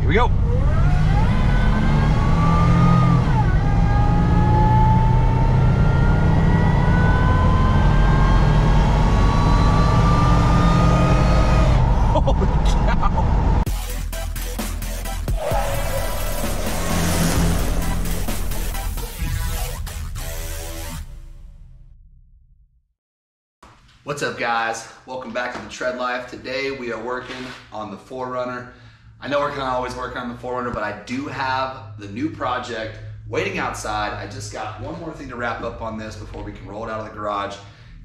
Here we go. Holy cow. What's up, guys? Welcome back to the Tread Life. Today we are working on the 4Runner. I know we're kind of always working on the 4Runner, but I do have the new project waiting outside. I just got one more thing to wrap up on this before we can roll it out of the garage,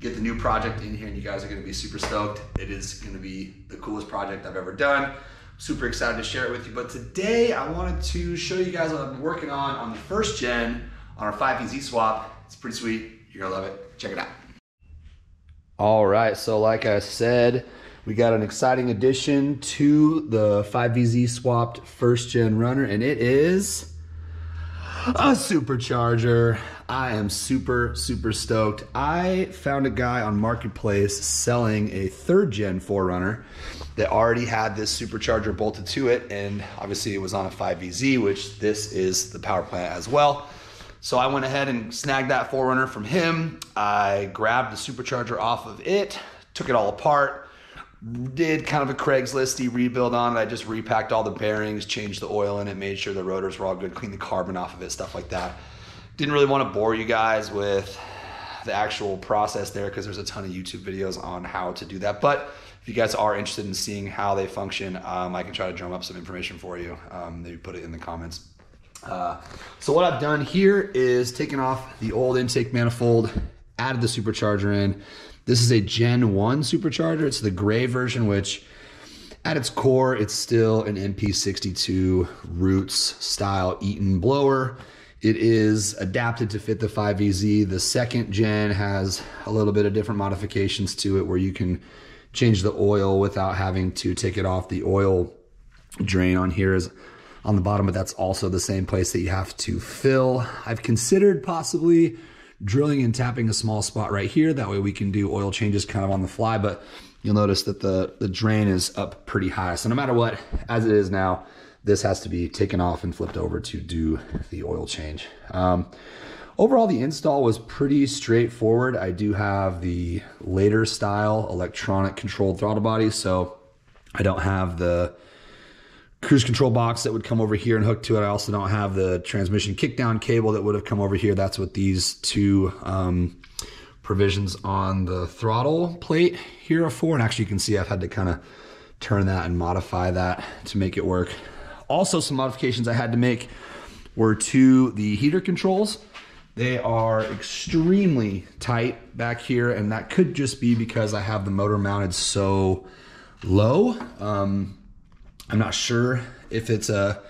get the new project in here, and you guys are gonna be super stoked. It is gonna be the coolest project I've ever done. Super excited to share it with you. But today I wanted to show you guys what I've been working on the first gen on our 5VZ swap. It's pretty sweet. You're gonna love it. Check it out. All right, so like I said, we got an exciting addition to the 5VZ swapped first gen runner, and it is a supercharger. I am super stoked. I found a guy on Marketplace selling a third gen 4Runner that already had this supercharger bolted to it, and obviously it was on a 5VZ, which this is the power plant as well. So I went ahead and snagged that 4Runner from him. I grabbed the supercharger off of it, took it all apart, did kind of a Craigslist-y rebuild on it. I just repacked all the bearings, changed the oil in it, made sure the rotors were all good, cleaned the carbon off of it, stuff like that. Didn't really want to bore you guys with the actual process there because there's a ton of YouTube videos on how to do that. But if you guys are interested in seeing how they function, I can try to drum up some information for you. Maybe put it in the comments. So what I've done here is taken off the old intake manifold, added the supercharger in. This is a Gen 1 supercharger. It's the gray version, which at its core, it's still an MP62 Roots style Eaton blower. It is adapted to fit the 5VZ. The second gen has a little bit of different modifications to it where you can change the oil without having to take it off. The oil drain on here is on the bottom, but that's also the same place that you have to fill. I've considered possibly drilling and tapping a small spot right here. That way we can do oil changes kind of on the fly, but you'll notice that the drain is up pretty high. So no matter what, as it is now, this has to be taken off and flipped over to do the oil change. Overall, the install was pretty straightforward. I do have the later style electronic controlled throttle body, so I don't have the cruise control box that would come over here and hook to it. I also don't have the transmission kickdown cable that would have come over here. That's what these two provisions on the throttle plate here are for. And actually you can see I've had to kind of turn that and modify that to make it work. Also, some modifications I had to make were to the heater controls. They are extremely tight back here, and that could just be because I have the motor mounted so low. I'm not sure if it's a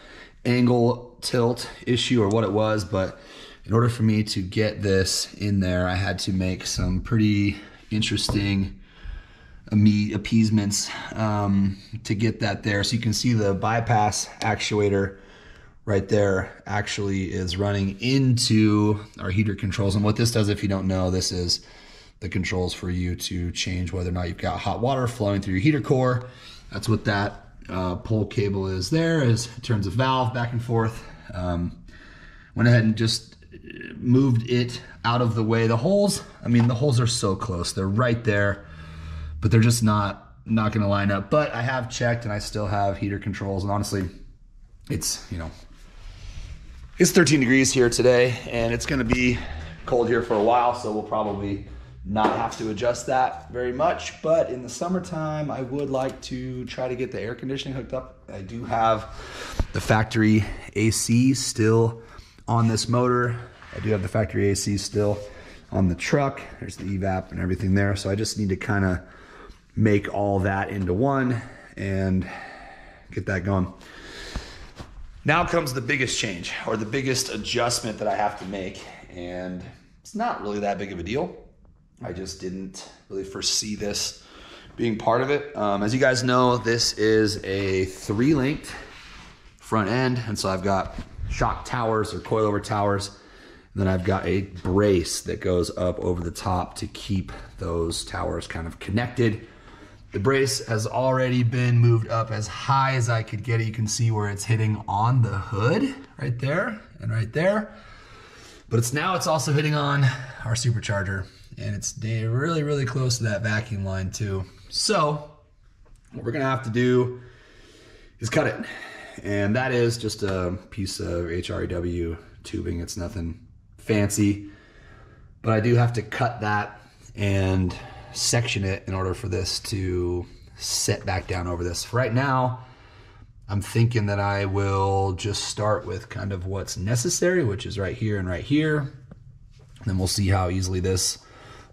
angle tilt issue or what it was, but in order for me to get this in there, I had to make some pretty interesting appeasements to get that there. So you can see the bypass actuator right there actually is running into our heater controls. And what this does, if you don't know, this is the controls for you to change whether or not you've got hot water flowing through your heater core. That's what that pull cable is there, as it turns a valve back and forth. Went ahead and just moved it out of the way. The holes, I mean, the holes are so close. They're right there, but they're just not gonna line up. But I have checked and I still have heater controls. And honestly, it's, you know, it's 13 degrees here today and it's gonna be cold here for a while. So we'll probably not have to adjust that very much, but in the summertime, I would like to try to get the air conditioning hooked up. I do have the factory AC still on this motor. I do have the factory AC still on the truck. There's the evap and everything there. So I just need to kind of make all that into one and get that going. Now comes the biggest change, or the biggest adjustment that I have to make, and it's not really that big of a deal. I just didn't really foresee this being part of it. As you guys know, this is a 3-linked front end, and so I've got shock towers or coilover towers, and then I've got a brace that goes up over the top to keep those towers kind of connected. The brace has already been moved up as high as I could get it. You can see where it's hitting on the hood right there and right there. But it's also hitting on our supercharger, and it's really, really close to that vacuum line too. So what we're gonna have to do is cut it. And that is just a piece of HREW tubing. It's nothing fancy, but I do have to cut that and section it in order for this to set back down over this. Right now, I'm thinking that I will just start with kind of what's necessary, which is right here and right here. And then we'll see how easily this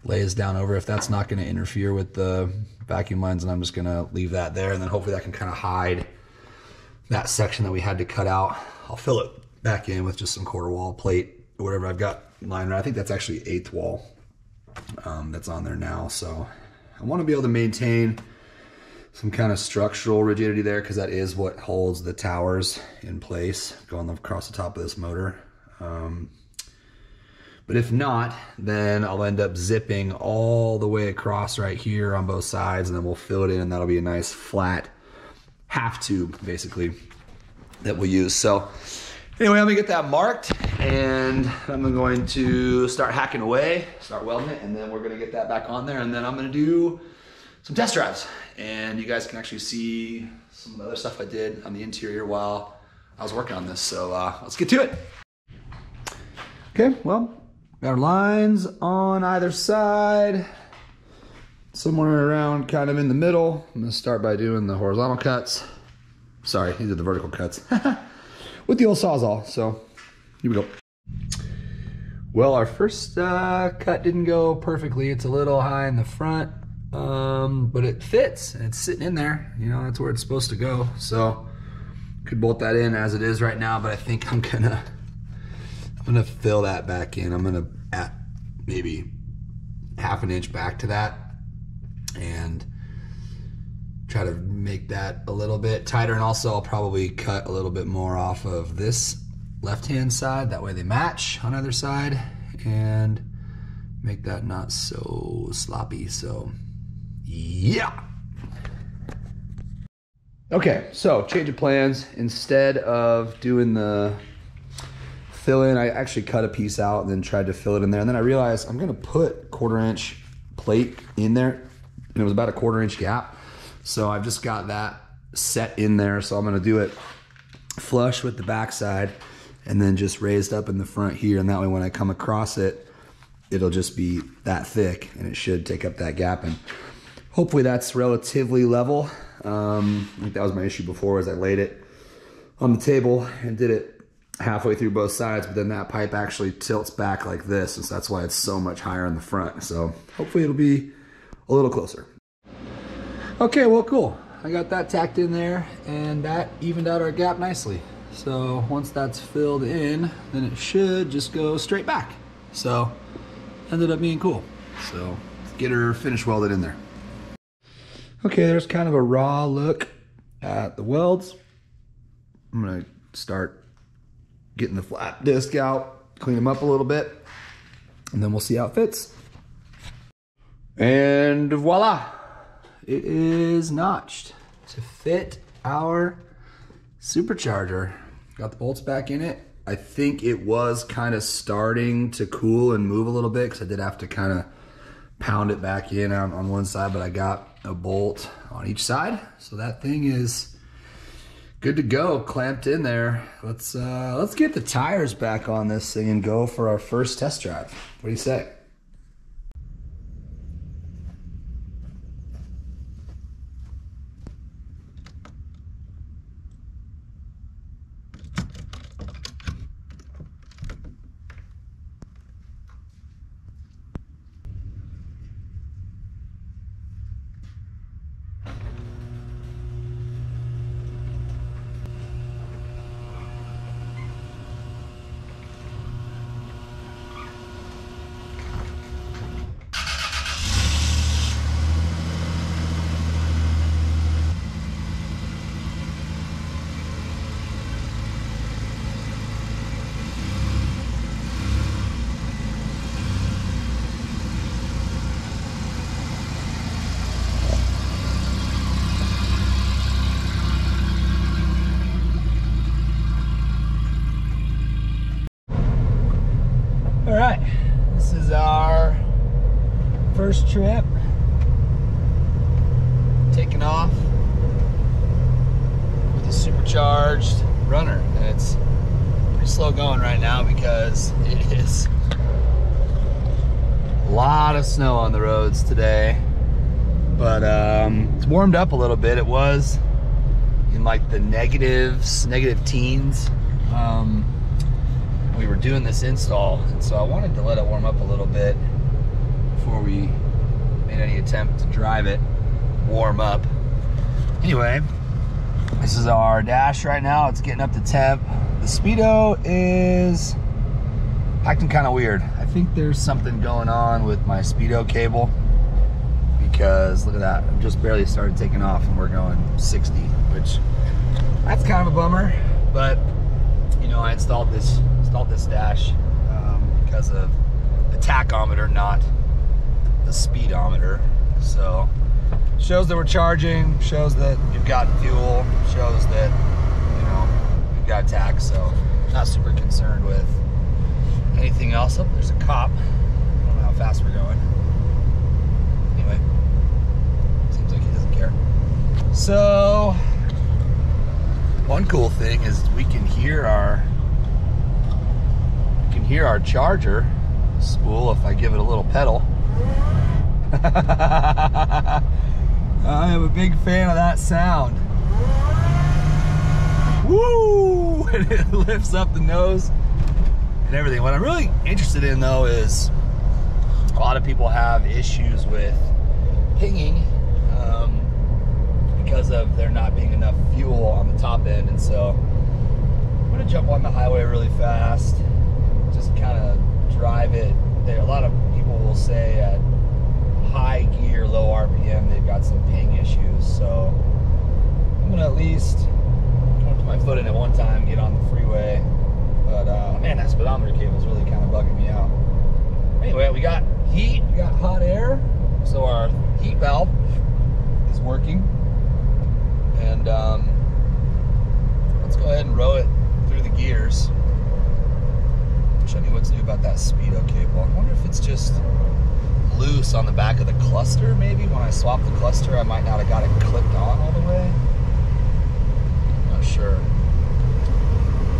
lays down over. If that's not gonna interfere with the vacuum lines, and I'm just gonna leave that there, and then hopefully that can kind of hide that section that we had to cut out. I'll fill it back in with just some quarter wall plate or whatever I've got lying around. I think that's actually 1/8 wall that's on there now. So I wanna be able to maintain some kind of structural rigidity there, because that is what holds the towers in place going across the top of this motor. But if not, then I'll end up zipping all the way across right here on both sides, and then we'll fill it in, and that'll be a nice flat half tube basically that we'll use. So anyway, I'm gonna get that marked, and I'm going to start hacking away, start welding it, and then we're gonna get that back on there, and then I'm gonna do some test drives, and you guys can actually see some of the other stuff I did on the interior while I was working on this. So let's get to it. Okay, well, got our lines on either side, somewhere around kind of in the middle. I'm gonna start by doing the horizontal cuts. Sorry, these are the vertical cuts with the old Sawzall. So here we go. Well, our first cut didn't go perfectly. It's a little high in the front, but it fits and it's sitting in there. You know, that's where it's supposed to go. So could bolt that in as it is right now, but I think I'm gonna fill that back in. I'm gonna add maybe 1/2 inch back to that and try to make that a little bit tighter. And also I'll probably cut a little bit more off of this left-hand side. That way they match on either side and make that not so sloppy. So yeah. Okay, so change of plans. Instead of doing the fill in, I actually cut a piece out and then tried to fill it in there. And then I realized I'm gonna put 1/4 inch plate in there, and it was about a 1/4 inch gap. So I've just got that set in there. So I'm gonna do it flush with the backside and then just raised up in the front here. And that way when I come across it, it'll just be that thick and it should take up that gap. And hopefully that's relatively level. I think that was my issue before, as I laid it on the table and did it halfway through both sides, but then that pipe actually tilts back like this, and so that's why it's so much higher in the front. So hopefully it'll be a little closer. Okay, well, cool. I got that tacked in there, and that evened out our gap nicely. So once that's filled in, then it should just go straight back. So ended up being cool. So let's get her finish welded in there. Okay, there's kind of a raw look at the welds. I'm gonna start getting the flat disc out, clean them up a little bit, and then we'll see how it fits. And voila, it is notched to fit our supercharger. Got the bolts back in it. I think it was kind of starting to cool and move a little bit, because I did have to kind of pound it back in on one side, but I got a bolt on each side. So that thing is good to go, clamped in there. Let's get the tires back on this thing and go for our first test drive. What do you say? first trip. Taking off with a supercharged runner. And it's pretty slow going right now because it is a lot of snow on the roads today. But it's warmed up a little bit. It was in like the negative teens. We were doing this install, and so I wanted to let it warm up a little bit before we made any attempt to drive it warm up. Anyway, this is our dash right now. It's getting up to temp. The speedo is acting kind of weird. I think there's something going on with my speedo cable, because look at that, I've just barely started taking off and we're going 60, which that's kind of a bummer. But you know, I installed this dash because of the tachometer, not the speedometer. So shows that we're charging, shows that you've got fuel, shows that, you know, we've got tach. So not super concerned with anything else. Oh, there's a cop. I don't know how fast we're going. Anyway, seems like he doesn't care. So one cool thing is we can hear our charger spool if I give it a little pedal. I am a big fan of that sound. Woo! And it lifts up the nose and everything. What I'm really interested in though is a lot of people have issues with pinging because of there not being enough fuel on the top end. And so I'm gonna jump on the highway really fast, just kind of drive it there. A lot of people will say at high gear, low RPM, they've got some ping issues. So I'm gonna at least put my foot in it one time, get on the freeway. But man, that speedometer cable is really kind of bugging me out. Anyway, we got heat, we got hot air, so our heat valve is working. And let's go ahead and row it through the gears. Wish I knew what's new about that speedo cable. I wonder if it's just loose on the back of the cluster. Maybe when I swap the cluster, I might not have got it clipped on all the way. Not sure.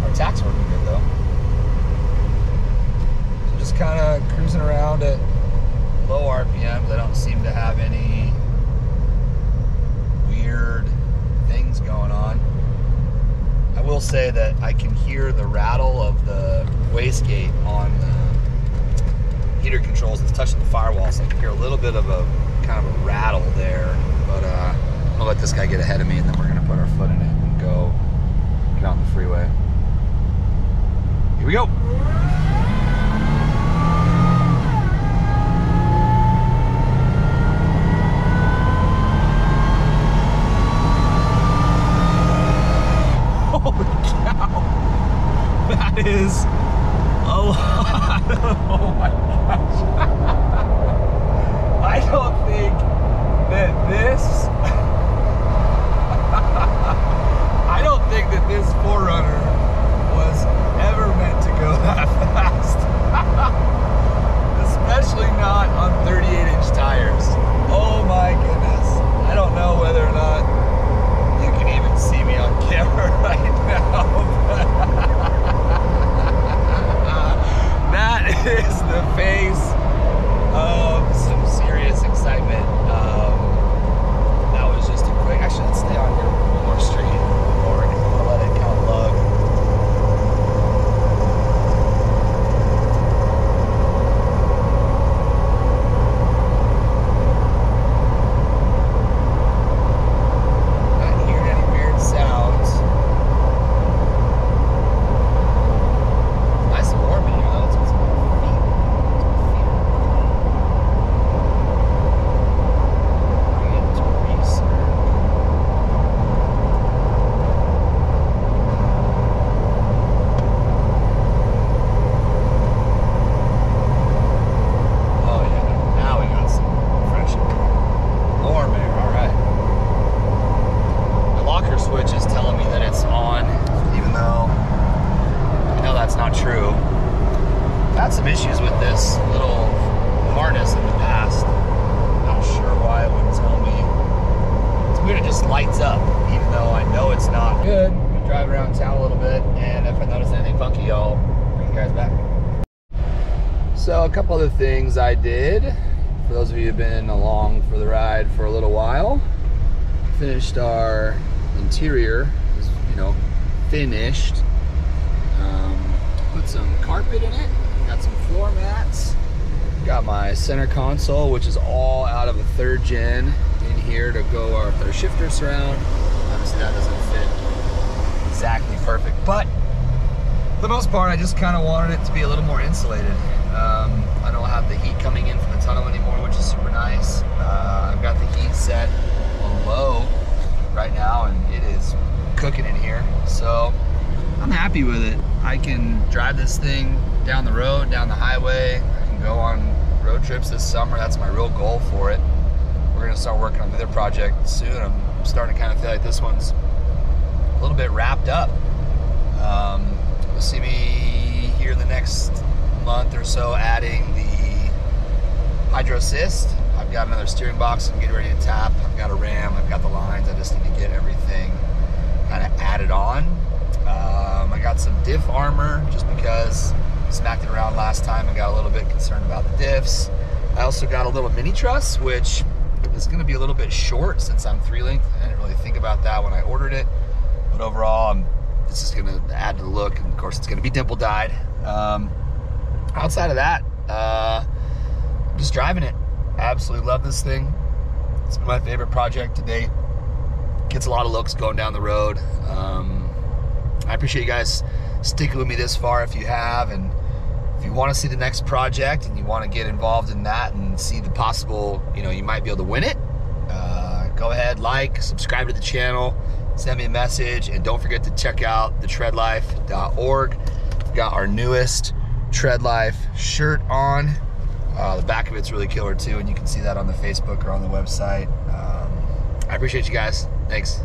Our tach's working good though. So just kind of cruising around at low RPMs. I don't seem to have any weird things going on. I will say that I can hear the rattle of the wastegate on the heater controls. It's touching the firewall, so I can hear a little bit of a kind of a rattle there. But I'm gonna let this guy get ahead of me, and then we're gonna put our foot in it and go get on the freeway. Here we go. Holy cow! That is a lot of, oh my gosh. I don't think that this, I don't think that this 4Runner was ever meant to go that fast. Especially not on 38-inch tires. Oh my goodness. I don't know whether or not you can even see me on camera right now. That is the face drive around town a little bit, and if I notice anything funky, I'll bring you guys back. So a couple other things I did, for those of you who've been along for the ride for a little while. Finished our interior, you know, finished. Put some carpet in it, got some floor mats, got my center console, which is all out of a 3rd gen in here to go with our shifter surround. Obviously that doesn't fit exactly perfect, but for the most part I just kind of wanted it to be a little more insulated. I don't have the heat coming in from the tunnel anymore, which is super nice. I've got the heat set on low right now, and it is cooking in here, so I'm happy with it. I can drive this thing down the road, down the highway. I can go on road trips this summer. That's my real goal for it. We're gonna start working on the other project soon. I'm starting to kind of feel like this one's a little bit wrapped up. You'll see me here in the next month or so adding the hydro assist. I've got another steering box I'm getting ready to tap. I've got a ram, I've got the lines. I just need to get everything kind of added on. I got some diff armor just because I smacked it around last time and got a little bit concerned about the diffs. I also got a little mini truss, which is going to be a little bit short since I'm 3-link. I didn't really think about that when I ordered it, but overall this is going to add to the look, and of course it's going to be dimple dyed. Outside of that, I'm just driving it. I absolutely love this thing. It's been my favorite project to date. Gets a lot of looks going down the road. I appreciate you guys sticking with me this far if you have, and if you want to see the next project and you want to get involved in that and see the possible, you know, you might be able to win it, go ahead, like, subscribe to the channel, send me a message, and don't forget to check out thetreadlife.org. We've got our newest Tread Life shirt on. The back of it's really killer too, and you can see that on the Facebook or on the website. I appreciate you guys. Thanks.